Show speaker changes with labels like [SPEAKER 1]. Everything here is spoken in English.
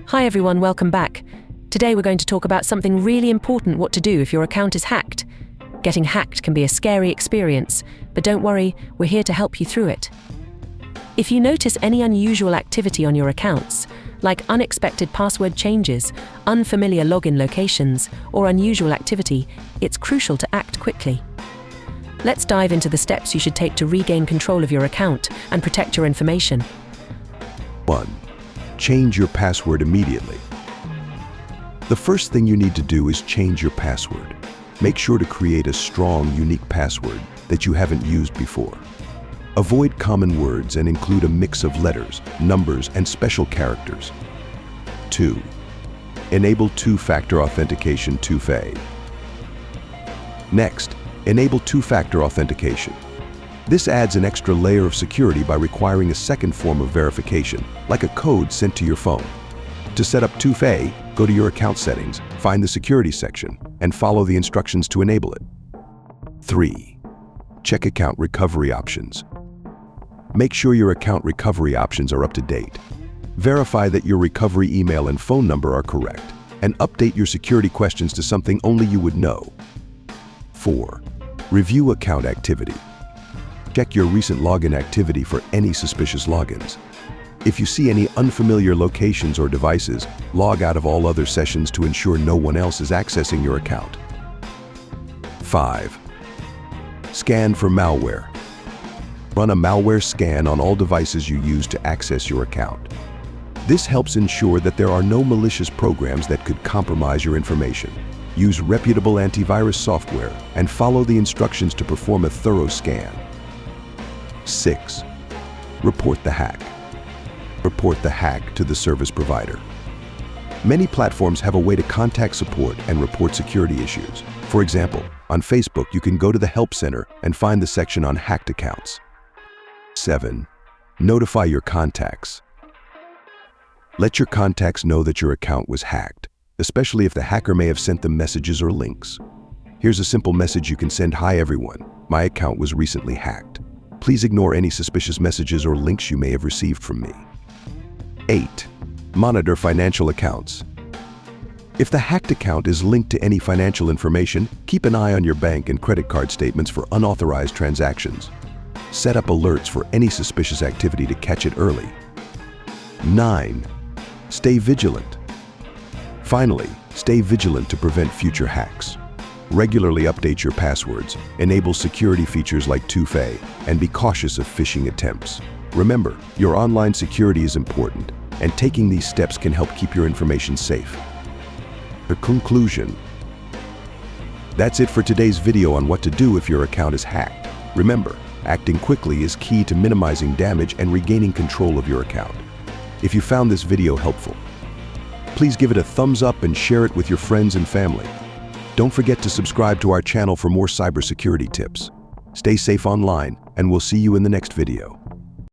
[SPEAKER 1] Hi everyone, welcome back. Today we're going to talk about something really important: what to do if your account is hacked. Getting hacked can be a scary experience, but don't worry, we're here to help you through it. If you notice any unusual activity on your accounts, like unexpected password changes, unfamiliar login locations, or unusual activity, it's crucial to act quickly. Let's dive into the steps you should take to regain control of your account and protect your information.
[SPEAKER 2] 1. Change your password immediately. The first thing you need to do is change your password. Make sure to create a strong, unique password that you haven't used before. Avoid common words and include a mix of letters, numbers, and special characters. 2. Enable two-factor authentication 2FA. Next, enable two-factor authentication. This adds an extra layer of security by requiring a second form of verification, like a code sent to your phone. To set up 2FA, go to your account settings, find the security section, and follow the instructions to enable it. 3. Check account recovery options. Make sure your account recovery options are up to date. Verify that your recovery email and phone number are correct, and update your security questions to something only you would know. 4. Review account activity. Check your recent login activity for any suspicious logins. If you see any unfamiliar locations or devices, log out of all other sessions to ensure no one else is accessing your account. 5. Scan for malware. Run a malware scan on all devices you use to access your account. This helps ensure that there are no malicious programs that could compromise your information. Use reputable antivirus software and follow the instructions to perform a thorough scan. 6. Report the hack. Report the hack to the service provider. Many platforms have a way to contact support and report security issues. For example, on Facebook, you can go to the Help Center and find the section on hacked accounts. 7. Notify your contacts. Let your contacts know that your account was hacked, especially if the hacker may have sent them messages or links. Here's a simple message you can send: "Hi everyone, my account was recently hacked. Please ignore any suspicious messages or links you may have received from me." 8. Monitor financial accounts. If the hacked account is linked to any financial information, keep an eye on your bank and credit card statements for unauthorized transactions. Set up alerts for any suspicious activity to catch it early. 9. Stay vigilant. Finally, stay vigilant to prevent future hacks. Regularly update your passwords, enable security features like 2FA, and be cautious of phishing attempts. Remember, your online security is important, and taking these steps can help keep your information safe. The conclusion. That's it for today's video on what to do if your account is hacked. Remember, acting quickly is key to minimizing damage and regaining control of your account. If you found this video helpful, please give it a thumbs up and share it with your friends and family. Don't forget to subscribe to our channel for more cybersecurity tips. Stay safe online, and we'll see you in the next video.